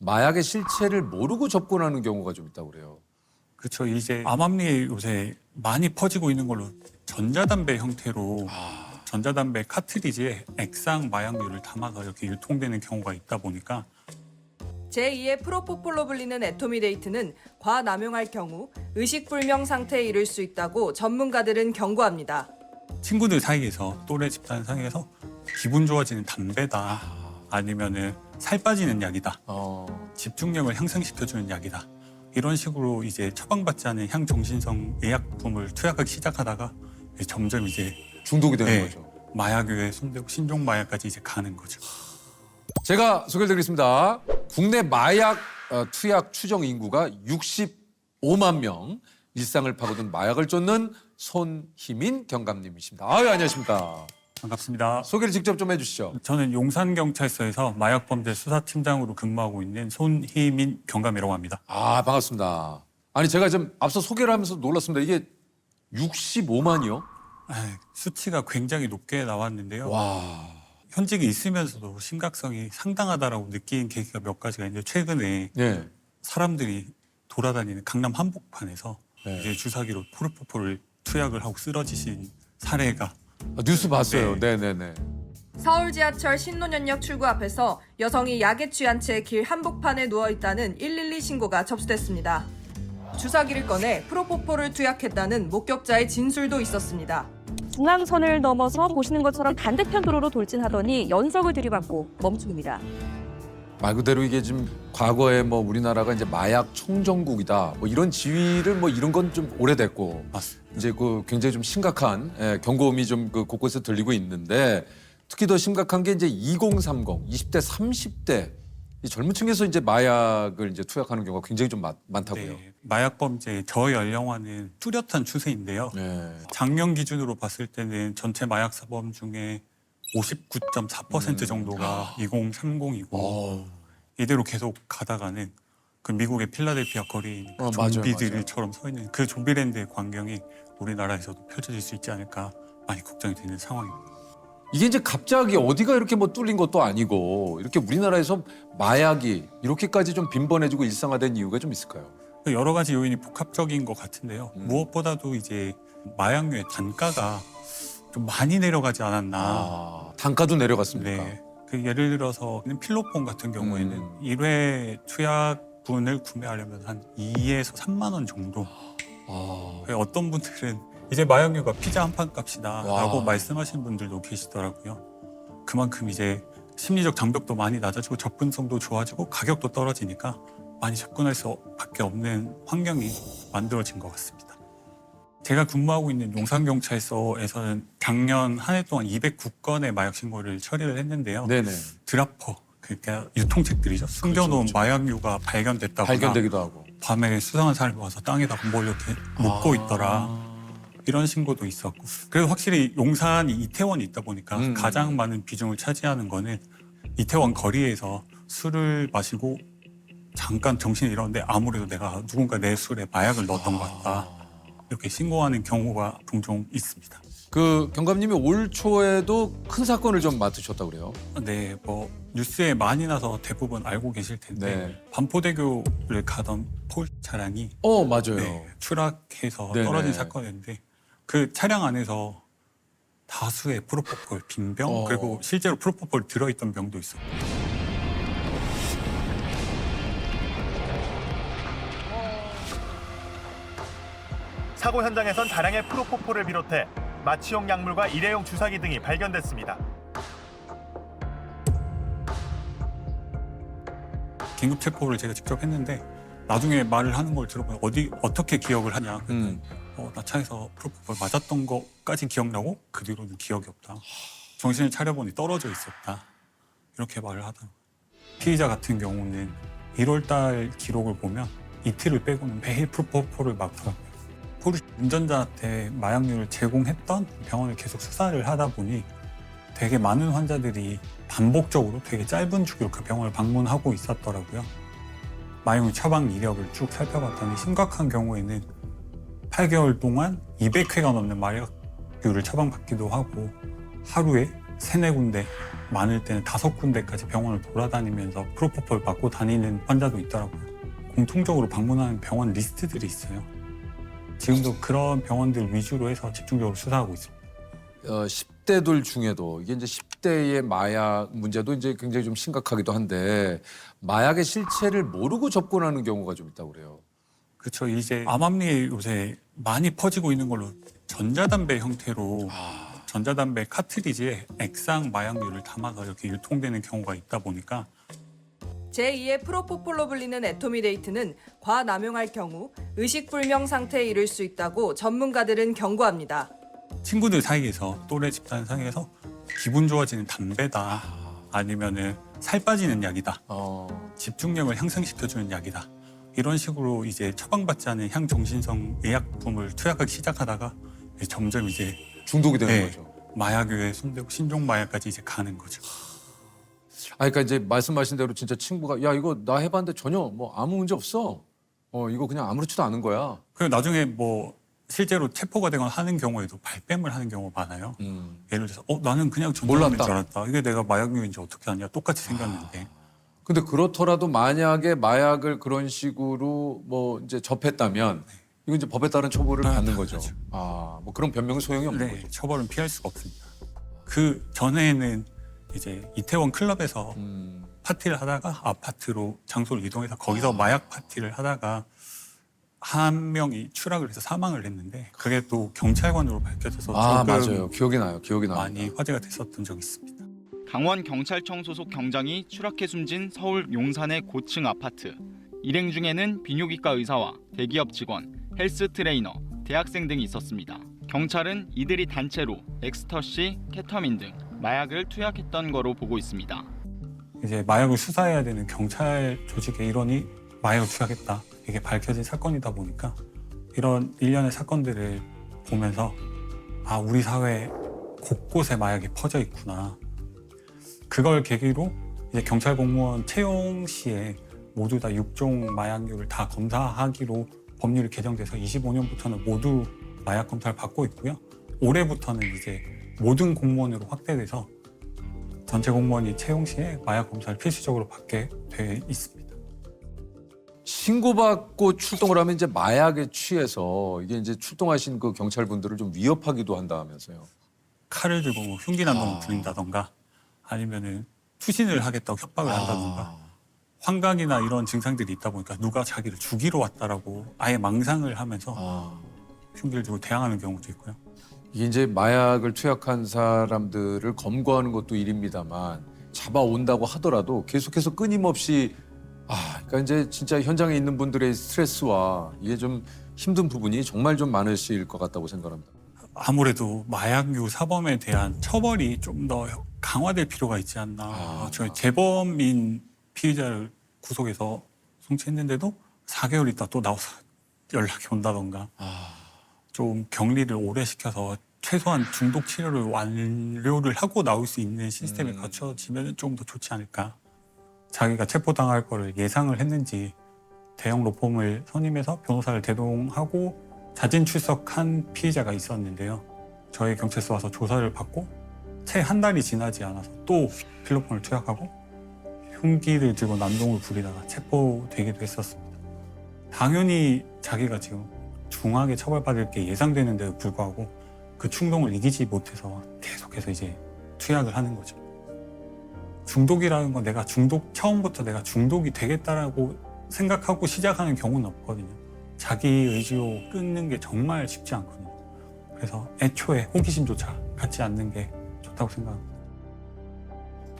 마약의 실체를 모르고 접근하는 경우가 좀 있다고 그래요. 그렇죠. 이제 암암리에 요새 많이 퍼지고 있는 걸로 전자담배 형태로 전자담배 카트리지에 액상 마약류를 담아서 이렇게 유통되는 경우가 있다 보니까 제2의 프로포폴로 불리는 에토미데이트는 과남용할 경우 의식불명 상태에 이를 수 있다고 전문가들은 경고합니다. 친구들 사이에서 또래 집단 사이에서 기분 좋아지는 담배다 아니면은 살 빠지는 약이다 집중력을 향상시켜주는 약이다 이런 식으로 이제 처방받지 않은 향정신성 의약품을 투약하기 시작하다가 점점 이제 중독이 되는 네, 거죠. 마약류에 손대고 신종 마약까지 이제 가는 거죠. 제가 소개해드리겠습니다. 국내 마약 투약 추정 인구가 65만 명, 일상을 파고든 마약을 쫓는 손희민 경감님이십니다. 아유, 안녕하십니까. 반갑습니다. 소개를 직접 좀 해주시죠. 저는 용산경찰서에서 마약범죄 수사팀장으로 근무하고 있는 손희민 경감이라고 합니다. 아, 반갑습니다. 아니, 제가 좀 앞서 소개를 하면서 놀랐습니다. 이게 65만이요? 수치가 굉장히 높게 나왔는데요. 와. 현직에 있으면서도 심각성이 상당하다라고 느낀 계기가 몇 가지가 있는데 최근에 네. 사람들이 돌아다니는 강남 한복판에서 네. 이제 주사기로 프로포폴을 투약을 하고 쓰러지신 사례가 뉴스 봤어요. 네네네. 서울 지하철 신논현역 출구 앞에서 여성이 약에 취한 채 길 한복판에 누워있다는 112 신고가 접수됐습니다. 주사기를 꺼내 프로포폴을 투약했다는 목격자의 진술도 있었습니다. 중앙선을 넘어서 보시는 것처럼 반대편 도로로 돌진하더니 연석을 들이받고 멈춥니다. 말 그대로 이게 지금 과거에 뭐 우리나라가 이제 마약 총정국이다 뭐 이런 지위를 뭐 이런 건 좀 오래됐고 맞습니다. 이제 그 굉장히 좀 심각한 경고음이 좀 그 곳곳에서 들리고 있는데 특히 더 심각한 게 이제 2030, 20대, 30대 이 젊은 층에서 이제 마약을 이제 투약하는 경우가 굉장히 좀 많다고요. 네, 마약범죄의 저연령화는 뚜렷한 추세인데요. 네. 작년 기준으로 봤을 때는 전체 마약 사범 중에 59.4% 정도가 2030이고 어. 이대로 계속 가다가는 그 미국의 필라델피아 거리에 있는 그 맞아요, 좀비들처럼 서 있는 그 좀비랜드의 광경이 우리나라에서도 펼쳐질 수 있지 않을까 많이 걱정이 되는 상황입니다. 이게 이제 갑자기 어디가 이렇게 뭐 뚫린 것도 아니고 이렇게 우리나라에서 마약이 이렇게까지 좀 빈번해지고 일상화된 이유가 좀 있을까요? 여러 가지 요인이 복합적인 것 같은데요. 무엇보다도 이제 마약류의 단가가 좀 많이 내려가지 않았나. 단가도 내려갔습니까? 네. 그 예를 들어서 필로폰 같은 경우에는 1회 투약분을 구매하려면 한 2에서 3만 원 정도. 어떤 분들은 이제 마약류가 피자 한 판 값이다라고 말씀하시는 분들도 계시더라고요. 그만큼 이제 심리적 장벽도 많이 낮아지고 접근성도 좋아지고 가격도 떨어지니까 많이 접근할 수밖에 없는 환경이 만들어진 것 같습니다. 제가 근무하고 있는 용산경찰서에서는 작년 한 해 동안 209건의 마약 신고를 처리를 했는데요. 네네. 드라퍼, 그러니까 유통책들이죠. 숨겨놓은 그렇죠. 마약류가 발견됐다거나 발견되기도 하고. 밤에 수상한 사람이 와서 땅에다가 몰래 이렇게 묻고 있더라. 이런 신고도 있었고. 그래서 확실히 용산이 이태원이 있다 보니까 가장 많은 비중을 차지하는 거는 이태원 거리에서 술을 마시고 잠깐 정신이 잃었는데 아무래도 내가 누군가 내 술에 마약을 넣었던 것 같다. 이렇게 신고하는 경우가 종종 있습니다. 그 경감님이 올 초에도 큰 사건을 좀 맡으셨다고 그래요? 네, 뭐 뉴스에 많이 나서 대부분 알고 계실 텐데 네. 반포대교를 가던 폴 차량이 맞아요. 네, 추락해서 네네. 떨어진 사건이었는데 그 차량 안에서 다수의 프로포폴 빈병 그리고 실제로 프로포폴 들어있던 병도 있었고. 사고 현장에선 다량의 프로포폴을 비롯해 마취용 약물과 일회용 주사기 등이 발견됐습니다. 긴급 체포를 제가 직접 했는데 나중에 말을 하는 걸 들어보면 어떻게 기억을 하냐. 나 차에서 프로포폴 맞았던 것까지 기억나고 그 뒤로는 기억이 없다. 정신을 차려보니 떨어져 있었다. 이렇게 말을 하더라고요. 피의자 같은 경우는 1월 달 기록을 보면 이틀을 빼고는 매일 프로포폴을 맞더라고요. 포르쉐 운전자한테 마약류를 제공했던 병원을 계속 수사를 하다 보니 되게 많은 환자들이 반복적으로 되게 짧은 주기로 그 병원을 방문하고 있었더라고요. 마약류 처방 이력을 쭉 살펴봤더니 심각한 경우에는 8개월 동안 200회가 넘는 마약류를 처방받기도 하고 하루에 3-4 군데, 많을 때는 5군데까지 병원을 돌아다니면서 프로포폴 맞고 다니는 환자도 있더라고요. 공통적으로 방문하는 병원 리스트들이 있어요. 지금도 그런 병원들 위주로 해서 집중적으로 수사하고 있습니다. 10대들 중에도 이게 이제 10대의 마약 문제도 이제 굉장히 좀 심각하기도 한데 마약의 실체를 모르고 접근하는 경우가 좀 있다고 그래요. 그렇죠. 이제 암암리에 요새 많이 퍼지고 있는 걸로 전자담배 형태로 전자담배 카트리지에 액상 마약류를 담아서 이렇게 유통되는 경우가 있다 보니까 제2의 프로포폴로 불리는 에토미데이트는 과남용할 경우 의식불명 상태에 이를 수 있다고 전문가들은 경고합니다. 친구들 사이에서 또래 집단 사이에서 기분 좋아지는 담배다 아니면은 살 빠지는 약이다 집중력을 향상시켜주는 약이다 이런 식으로 이제 처방받지 않은 향정신성 의약품을 투약하기 시작하다가 점점 이제 중독이 되는 네, 거죠. 마약에 손대고 신종 마약까지 이제 가는 거죠. 그러니까 이제 말씀하신 대로 진짜 친구가 야 이거 나 해봤는데 전혀 뭐 아무 문제 없어. 이거 그냥 아무렇지도 않은 거야. 그리고 나중에 뭐 실제로 체포가 되거나 하는 경우에도 발뺌을 하는 경우가 많아요. 예를 들어서 나는 그냥 전자담배인 몰랐다. 줄 알았다. 이게 내가 마약류인지 어떻게 아냐. 똑같이 생겼는데. 근데 그렇더라도 만약에 마약을 그런 식으로 뭐 이제 접했다면 이건 이제 법에 따른 처벌을 받는 거죠. 그렇죠. 뭐 그런 변명은 소용이 없는 네, 거죠. 처벌은 피할 수가 없습니다. 그 전에는 이제 이태원 클럽에서 파티를 하다가 아파트로 장소를 이동해서 거기서 마약 파티를 하다가 한 명이 추락을 해서 사망을 했는데 그게 또 경찰관으로 밝혀져서 조금 맞아요. 기억이 나요. 기억이 나요. 많이 화제가 됐었던 적이 있습니다. 강원경찰청 소속 경장이 추락해 숨진 서울 용산의 고층 아파트. 일행 중에는 비뇨기과 의사와 대기업 직원, 헬스 트레이너, 대학생 등이 있었습니다. 경찰은 이들이 단체로 엑스터시, 케타민 등 마약을 투약했던 거로 보고 있습니다. 이제 마약을 수사해야 되는 경찰 조직의 일원이 마약을 투약했다. 이게 밝혀진 사건이다 보니까 이런 일련의 사건들을 보면서 우리 사회 곳곳에 마약이 퍼져 있구나. 그걸 계기로 이제 경찰 공무원 채용 시에 모두 다 6종 마약류를 다 검사하기로 법률이 개정돼서 25년부터는 모두 마약 검사를 받고 있고요. 올해부터는 이제 모든 공무원으로 확대돼서 전체 공무원이 채용 시에 마약 검사를 필수적으로 받게 돼 있습니다. 신고받고 출동을 하면 이제 마약에 취해서 이게 이제 출동하신 그 경찰분들을 좀 위협하기도 한다면서요. 칼을 들고 뭐 흉기난동을 부린다던가 아니면은 투신을 하겠다고 협박을 한다던가 환각이나 이런 증상들이 있다 보니까 누가 자기를 죽이러 왔다라고 아예 망상을 하면서 흉기를 들고 대항하는 경우도 있고요. 이게 이제 마약을 투약한 사람들을 검거하는 것도 일입니다만 잡아온다고 하더라도 계속해서 끊임없이 그러니까 이제 진짜 현장에 있는 분들의 스트레스와 이게 좀 힘든 부분이 정말 좀 많으실 것 같다고 생각합니다. 아무래도 마약류 사범에 대한 처벌이 좀 더 강화될 필요가 있지 않나. 저희 재범인 피의자를 구속해서 송치했는데도 4개월 있다 또 나와서 연락이 온다던가 좀 격리를 오래 시켜서 최소한 중독 치료를 완료를 하고 나올 수 있는 시스템이 갖춰지면 좀 더 좋지 않을까. 자기가 체포당할 거를 예상을 했는지 대형 로펌을 선임해서 변호사를 대동하고 자진 출석한 피의자가 있었는데요. 저희 경찰서 와서 조사를 받고 채 한 달이 지나지 않아서 또 필로폰을 투약하고 흉기를 들고 난동을 부리다가 체포되기도 했었습니다. 당연히 자기가 지금 중하게 처벌받을 게 예상되는데도 불구하고 그 충동을 이기지 못해서 계속해서 이제 투약을 하는 거죠. 중독이라는 건 처음부터 내가 중독이 되겠다라고 생각하고 시작하는 경우는 없거든요. 자기 의지로 끊는 게 정말 쉽지 않거든요. 그래서 애초에 호기심조차 갖지 않는 게 좋다고 생각합니다.